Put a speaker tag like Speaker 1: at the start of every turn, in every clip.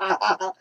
Speaker 1: I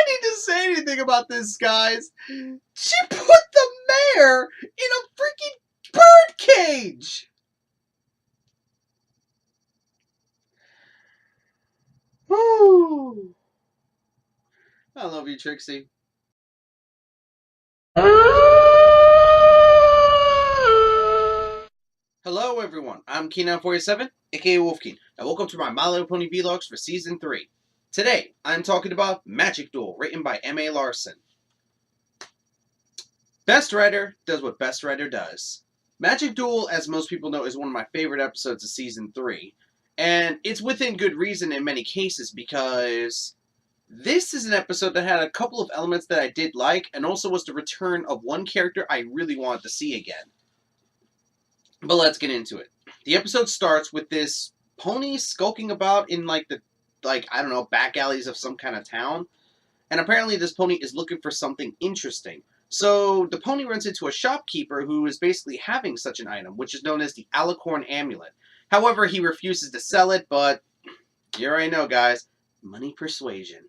Speaker 1: need to say anything about this, guys? She put the mayor in a freaking bird cage! Woo! I love you, Trixie. Hello, everyone. I'm Keenan47, aka Wolfkeen, and welcome to my My Little Pony vlogs for Season 3. Today, I'm talking about Magic Duel, written by M.A. Larson. Best Writer does what Best Writer does. Magic Duel, as most people know, is one of my favorite episodes of Season 3. And it's within good reason in many cases, because this is an episode that had a couple of elements that I did like, and also was the return of one character I really wanted to see again. But let's get into it. The episode starts with this pony skulking about in I don't know, back alleys of some kind of town. And apparently this pony is looking for something interesting. So the pony runs into a shopkeeper who is basically having such an item, which is known as the Alicorn Amulet. However, he refuses to sell it, but you already know, guys, money persuasion.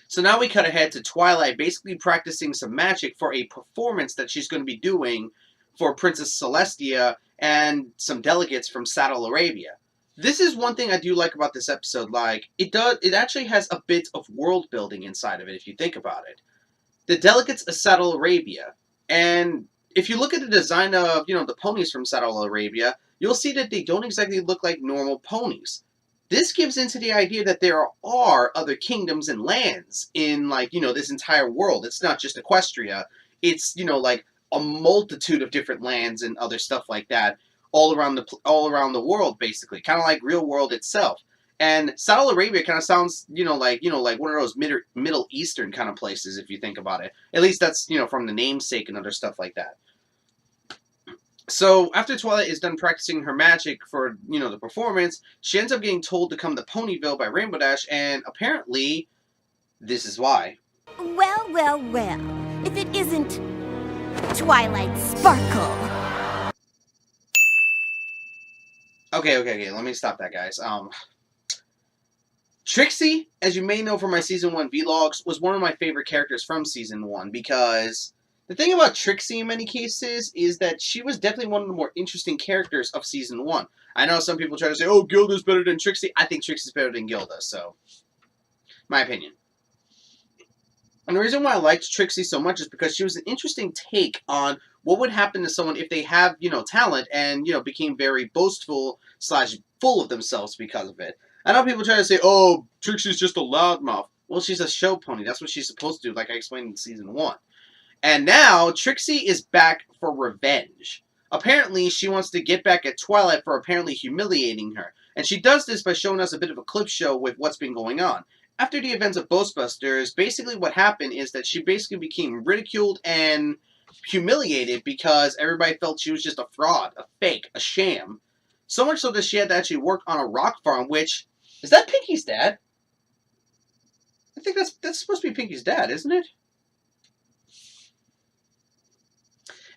Speaker 1: So now we cut ahead to Twilight basically practicing some magic for a performance that she's going to be doing for Princess Celestia and some delegates from Saddle Arabia. This is one thing I do like about this episode. It actually has a bit of world building inside of it, if you think about it. The delegates of Saddle Arabia, and if you look at the design of, the ponies from Saddle Arabia, you'll see that they don't exactly look like normal ponies. This gives into the idea that there are other kingdoms and lands in, this entire world. It's not just Equestria. It's, a multitude of different lands and other stuff like that all around the world, basically, kind of like real world itself. And Saddle Arabia kind of sounds, like one of those Middle Eastern kind of places, if you think about it. At least that's, from the namesake and other stuff like that. So after Twilight is done practicing her magic for, the performance, she ends up getting told to come to Ponyville by Rainbow Dash, and apparently, this is why.
Speaker 2: Well, well, well. If it isn't Twilight Sparkle.
Speaker 1: Okay, let me stop that, guys. Trixie, as you may know from my Season 1 vlogs, was one of my favorite characters from Season 1, because the thing about Trixie in many cases is that she was definitely one of the more interesting characters of Season 1. I know some people try to say, oh, Gilda's better than Trixie. I think Trixie's better than Gilda, so my opinion. And the reason why I liked Trixie so much is because she was an interesting take on what would happen to someone if they have, talent and, became very boastful / full of themselves because of it. I know people try to say, oh, Trixie's just a loudmouth. Well, she's a show pony. That's what she's supposed to do, like I explained in Season 1. And now, Trixie is back for revenge. Apparently, she wants to get back at Twilight for apparently humiliating her. And she does this by showing us a bit of a clip show with what's been going on. After the events of Ghostbusters, basically what happened is that she basically became ridiculed and humiliated because everybody felt she was just a fraud, a fake, a sham. So much so that she had to actually work on a rock farm, which... Is that Pinky's dad? I think that's supposed to be Pinky's dad, isn't it?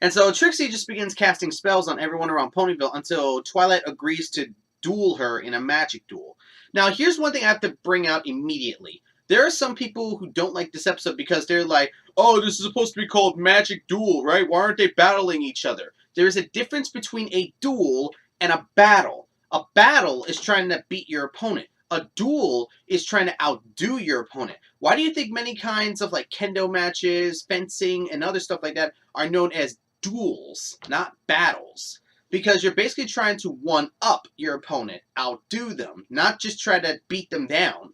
Speaker 1: And so Trixie just begins casting spells on everyone around Ponyville until Twilight agrees to duel her in a magic duel. Now, here's one thing I have to bring out immediately. There are some people who don't like this episode because they're like, oh, this is supposed to be called Magic Duel, right? Why aren't they battling each other? There is a difference between a duel and a battle. A battle is trying to beat your opponent. A duel is trying to outdo your opponent. Why do you think many kinds of kendo matches, fencing, and other stuff like that are known as duels, not battles? Because you're basically trying to one-up your opponent, outdo them, not just try to beat them down.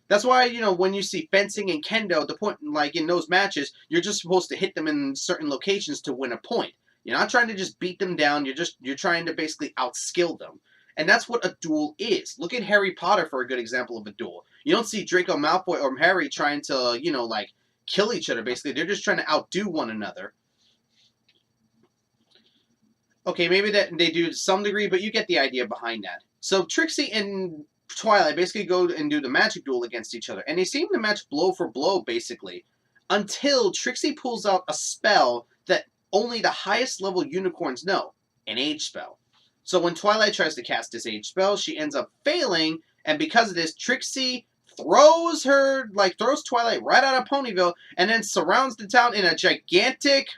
Speaker 1: That's why, when you see fencing and kendo, the point, in those matches, you're just supposed to hit them in certain locations to win a point. You're not trying to just beat them down, you're trying to basically outskill them. And that's what a duel is. Look at Harry Potter for a good example of a duel. You don't see Draco Malfoy or Harry trying to, kill each other, basically. They're just trying to outdo one another. Okay, maybe that they do to some degree, but you get the idea behind that. So Trixie and Twilight basically go and do the magic duel against each other. And they seem to match blow for blow, basically. Until Trixie pulls out a spell that only the highest level unicorns know. An age spell. So when Twilight tries to cast Disage spell, she ends up failing, and because of this, Trixie throws Twilight right out of Ponyville, and then surrounds the town in a gigantic...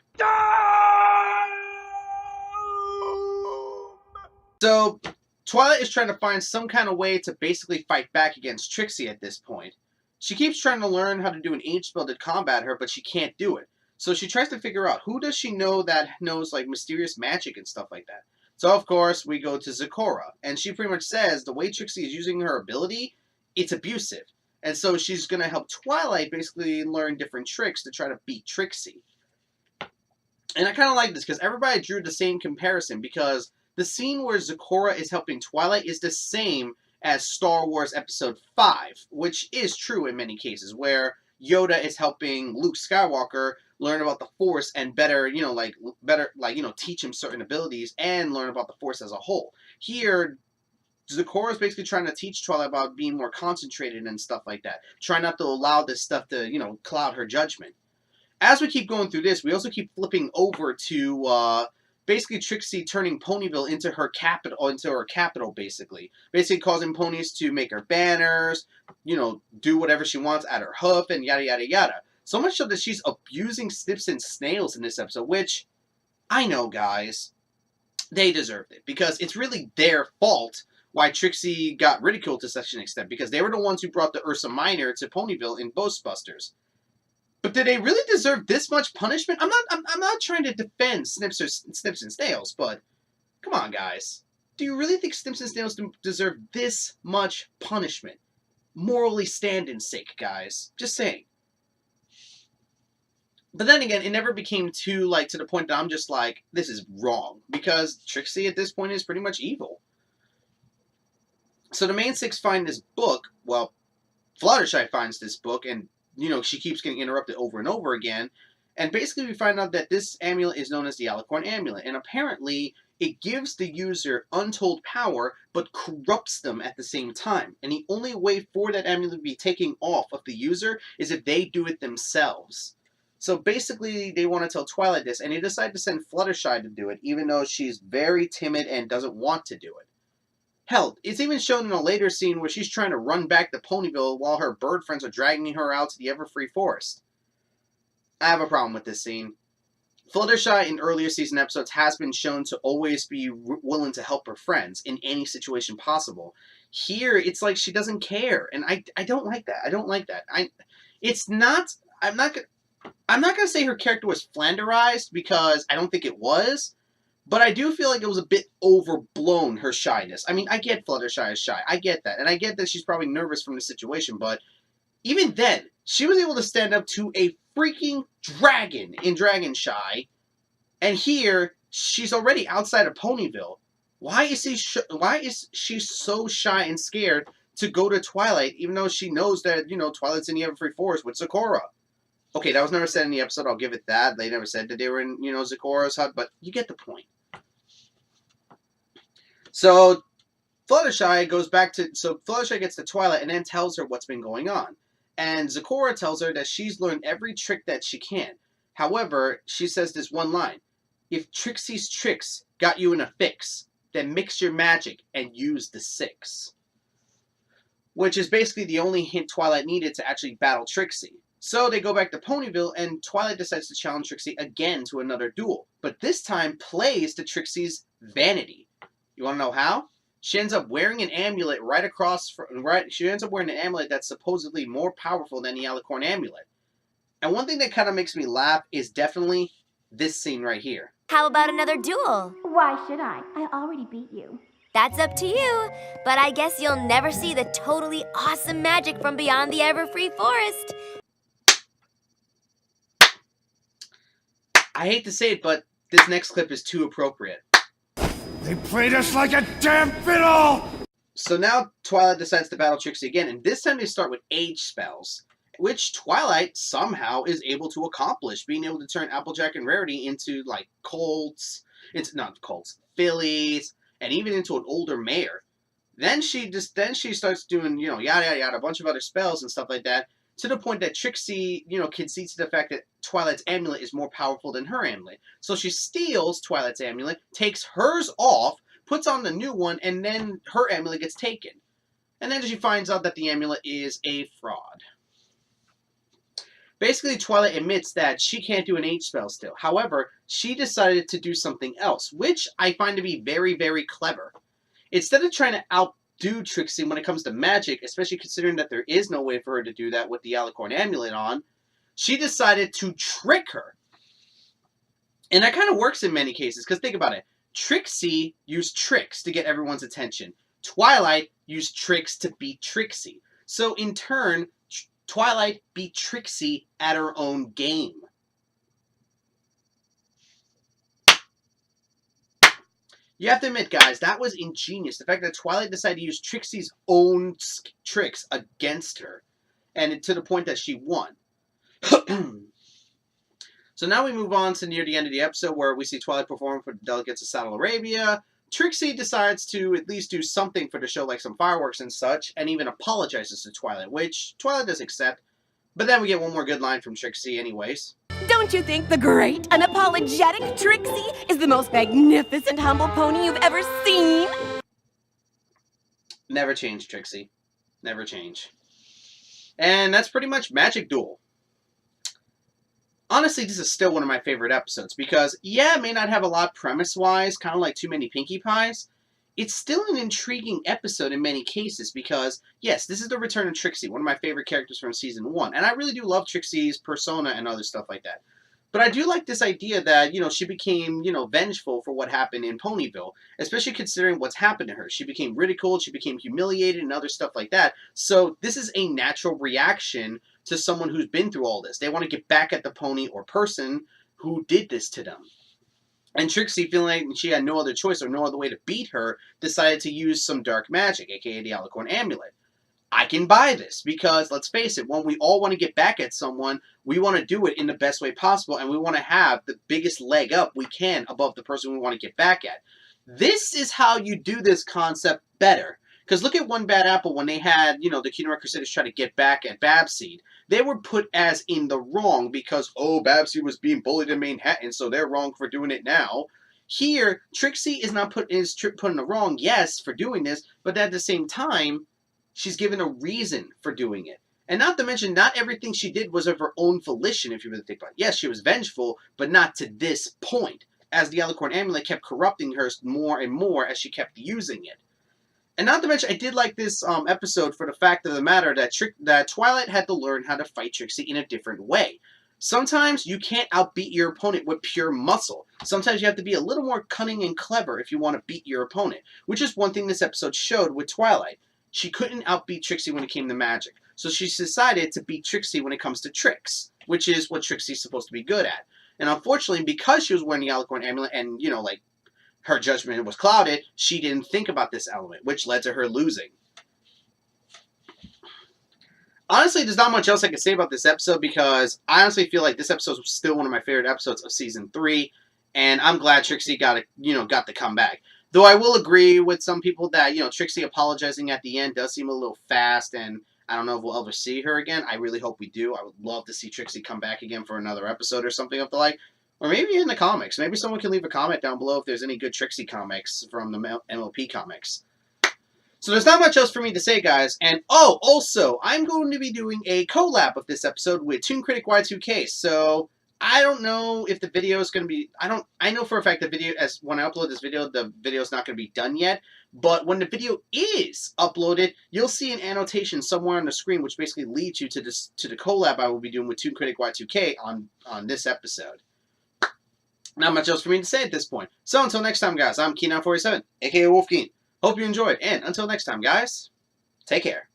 Speaker 1: So Twilight is trying to find some kind of way to basically fight back against Trixie at this point. She keeps trying to learn how to do an Age spell to combat her, but she can't do it. So she tries to figure out who does she know that knows like mysterious magic and stuff like that. So, of course, we go to Zecora, and she pretty much says the way Trixie is using her ability, it's abusive. And so she's going to help Twilight basically learn different tricks to try to beat Trixie. And I kind of like this, because everybody drew the same comparison, because the scene where Zecora is helping Twilight is the same as Star Wars Episode 5, which is true in many cases, where Yoda is helping Luke Skywalker learn about the Force and better, teach him certain abilities and learn about the Force as a whole. Here, Zecora is basically trying to teach Twilight about being more concentrated and stuff like that. Try not to allow this stuff to, cloud her judgment. As we keep going through this, we also keep flipping over to, basically Trixie turning Ponyville into her capital, basically. Basically causing ponies to make her banners, do whatever she wants at her hoof, and yada, yada, yada. So much so that she's abusing Snips and Snails in this episode, which, I know, guys, they deserved it. Because it's really their fault why Trixie got ridiculed to such an extent. Because they were the ones who brought the Ursa Minor to Ponyville in Ghostbusters. But did they really deserve this much punishment? I'm not trying to defend Snips and Snails, but come on, guys. Do you really think Snips and Snails deserve this much punishment? Morally standing sake, guys. Just saying. But then again, it never became too, to the point that I'm just like, this is wrong. Because Trixie at this point is pretty much evil. So the main six find this book. Well, Fluttershy finds this book, and, she keeps getting interrupted over and over again. And basically we find out that this amulet is known as the Alicorn Amulet. And apparently it gives the user untold power, but corrupts them at the same time. And the only way for that amulet to be taken off of the user is if they do it themselves. So basically, they want to tell Twilight this, and they decide to send Fluttershy to do it, even though she's very timid and doesn't want to do it. Hell, it's even shown in a later scene where she's trying to run back to Ponyville while her bird friends are dragging her out to the Everfree Forest. I have a problem with this scene. Fluttershy in earlier season episodes has been shown to always be willing to help her friends in any situation possible. Here, it's like she doesn't care, and I don't like that. I don't like that. I'm not going to say her character was flanderized, because I don't think it was, but I do feel like it was a bit overblown, her shyness. I mean, I get Fluttershy is shy. I get that. And I get that she's probably nervous from the situation, but even then, she was able to stand up to a freaking dragon in Dragonshy, and here, she's already outside of Ponyville. Why is she so shy and scared to go to Twilight, even though she knows that, Twilight's in the Everfree Forest with Zecora? Okay, that was never said in the episode, I'll give it that. They never said that they were in, Zecora's hut, but you get the point. So, Fluttershy gets to Twilight and then tells her what's been going on. And Zecora tells her that she's learned every trick that she can. However, she says this one line: if Trixie's tricks got you in a fix, then mix your magic and use the 6. Which is basically the only hint Twilight needed to actually battle Trixie. So they go back to Ponyville, and Twilight decides to challenge Trixie again to another duel. But this time plays to Trixie's vanity. You want to know how? She ends up wearing an amulet She ends up wearing an amulet that's supposedly more powerful than the Alicorn Amulet. And one thing that kind of makes me laugh is definitely this scene right here.
Speaker 2: How about another duel?
Speaker 3: Why should I? I already beat you.
Speaker 2: That's up to you, but I guess you'll never see the totally awesome magic from beyond the Everfree Forest.
Speaker 1: I hate to say it, but this next clip is too appropriate.
Speaker 4: They played us like a damn fiddle!
Speaker 1: So now Twilight decides to battle Trixie again, and this time they start with Age spells, which Twilight somehow is able to accomplish, being able to turn Applejack and Rarity into, fillies, and even into an older mare. Then she starts doing, yada, yada, yada, a bunch of other spells and stuff like that, to the point that Trixie, concedes to the fact that Twilight's amulet is more powerful than her amulet. So she steals Twilight's amulet, takes hers off, puts on the new one, and then her amulet gets taken. And then she finds out that the amulet is a fraud. Basically, Twilight admits that she can't do an H spell still. However, she decided to do something else, which I find to be very, very clever. Instead of trying to outdo Trixie when it comes to magic, especially considering that there is no way for her to do that with the Alicorn amulet on, she decided to trick her. And that kind of works in many cases, because think about it. Trixie used tricks to get everyone's attention. Twilight used tricks to beat Trixie. So in turn, Twilight beat Trixie at her own game. You have to admit, guys, that was ingenious. The fact that Twilight decided to use Trixie's own tricks against her. And to the point that she won. So now we move on to near the end of the episode where we see Twilight perform for the delegates of Saddle Arabia. Trixie decides to at least do something for the show, like some fireworks and such, and even apologizes to Twilight, which Twilight does accept. But then we get one more good line from Trixie anyways.
Speaker 5: Don't you think the great, unapologetic Trixie is the most magnificent humble pony you've ever seen?
Speaker 1: Never change, Trixie. Never change. And that's pretty much Magic Duel. Honestly, this is still one of my favorite episodes because, yeah, it may not have a lot premise-wise, kind of like Too Many Pinkie Pies. It's still an intriguing episode in many cases because, yes, this is the return of Trixie, one of my favorite characters from Season 1. And I really do love Trixie's persona and other stuff like that. But I do like this idea that, she became, vengeful for what happened in Ponyville, especially considering what's happened to her. She became ridiculed, she became humiliated, and other stuff like that. So this is a natural reaction to someone who's been through all this. They want to get back at the pony or person who did this to them. And Trixie, feeling like she had no other choice or no other way to beat her, decided to use some dark magic, aka the Alicorn Amulet. I can buy this because, let's face it, when we all want to get back at someone, we want to do it in the best way possible, and we want to have the biggest leg up we can above the person we want to get back at. This is how you do this concept better. Because look at One Bad Apple when they had, the Kingdom Crusaders try to get back at Babseed. They were put as in the wrong because, oh, Babseed was being bullied in Manhattan, so they're wrong for doing it now. Here, Trixie is not put in the wrong, yes, for doing this, but at the same time, she's given a reason for doing it. And not to mention, not everything she did was of her own volition, if you really think about it. Yes, she was vengeful, but not to this point, as the Alicorn Amulet kept corrupting her more and more as she kept using it. And not to mention, I did like this episode for the fact of the matter that Twilight had to learn how to fight Trixie in a different way. Sometimes you can't outbeat your opponent with pure muscle. Sometimes you have to be a little more cunning and clever if you want to beat your opponent, which is one thing this episode showed with Twilight. She couldn't outbeat Trixie when it came to magic. So she decided to beat Trixie when it comes to tricks, which is what Trixie's supposed to be good at. And unfortunately, because she was wearing the Alicorn Amulet and, her judgment was clouded, she didn't think about this element, which led to her losing. Honestly, there's not much else I can say about this episode because I honestly feel like this episode was still one of my favorite episodes of Season 3, and I'm glad Trixie got to come back. Though I will agree with some people that, Trixie apologizing at the end does seem a little fast, and I don't know if we'll ever see her again. I really hope we do. I would love to see Trixie come back again for another episode or something of the like. Or maybe in the comics. Maybe someone can leave a comment down below if there's any good Trixie comics from the MLP comics. So there's not much else for me to say, guys. And, oh, also, I'm going to be doing a collab of this episode with Toon Critic Y2K. So I don't know if the video is going to be... I know for a fact the video, when I upload this video, the video is not going to be done yet. But when the video is uploaded, you'll see an annotation somewhere on the screen which basically leads you to the collab I will be doing with Toon Critic Y2K on this episode. Not much else for me to say at this point. So until next time, guys, I'm Keenan47, aka Wolfkeen. Hope you enjoyed, and until next time, guys, take care.